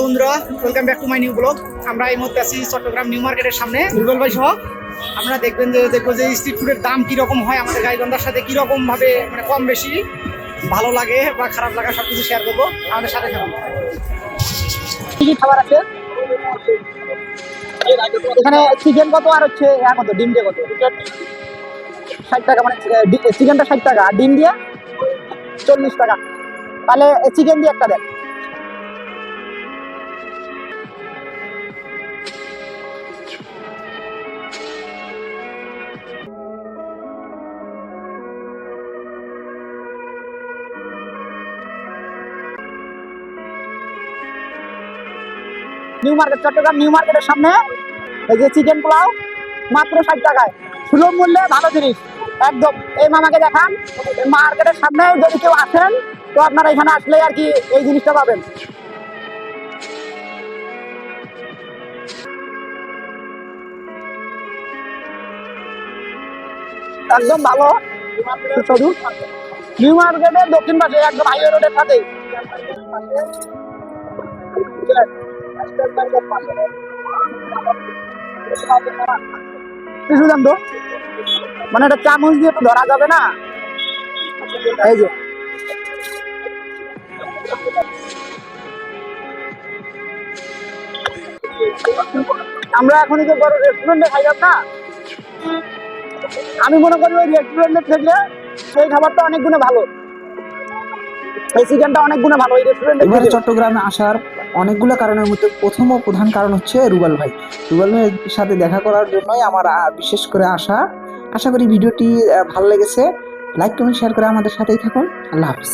বন্ধুরা, welcome back to my new blog. আমরা এই মুহূর্তে আছি চট্টগ্রাম নিউ মার্কেটের সামনে রুবেল ভাই সহ। আমরা দেখবো যে স্ট্রিট ফুডের দাম কীরকম হয়, আমাদের গাইবান্ধার সাথে কীরকমভাবে মানে কম বেশি ভালো লাগে বা খারাপ লাগা সব কিছু শেয়ার করবো। আমাদের সাথে থাকুন। কি কি খাবার আছে এখানে? চিকেন কত আর হচ্ছে কত? ডিম দিয়ে কত? 60 টাকা, মানে চিকেনটা 60 টাকা আর ডিম দিয়ে 40 টাকা। তাহলে চিকেন দিয়ে একটা দেন। নিউ মার্কেট, চট্টগ্রাম নিউ মার্কেটের সামনে এই যে চিকেন পোলাও মাত্র 60 টাকায়, সুলভ মূল্যে ভালো জিনিস একদম। এই মামাকে দেখান, মার্কেটের সামনে যদি কেউ আসেন তো আপনারা এখানে আসলে আর কি এই জিনিসটা পাবেন। একদম ভালো সুস্বাদু। নিউ মার্কেটের দক্ষিণ পাশে একদম হাইওয়ে রোডের সাথেই। কিছু জানতো মানে এটা চামচ দিয়ে তো ধরা যাবে না। এই যে আমরা এখন যে বড় রেস্টুরেন্টে খাইলাম না, আমি মনে করি ওই রেস্টুরেন্টের থেকে সেই খাবারটা অনেক গুণে ভালো, এই চিকেনটা অনেক গুণে ভালো এই রেস্টুরেন্টের থেকে। চট্টগ্রামে আসার অনেকগুলো কারণের মধ্যে প্রথম ও প্রধান কারণ হচ্ছে রুবেল ভাই। রুবেল ভাইয়ের সাথে দেখা করার জন্যই আমার বিশেষ করে আশা করি ভিডিওটি ভালো লেগেছে। লাইক কমেন্ট শেয়ার করে আমাদের সাথেই থাকুন। আল্লাহ হাফিজ।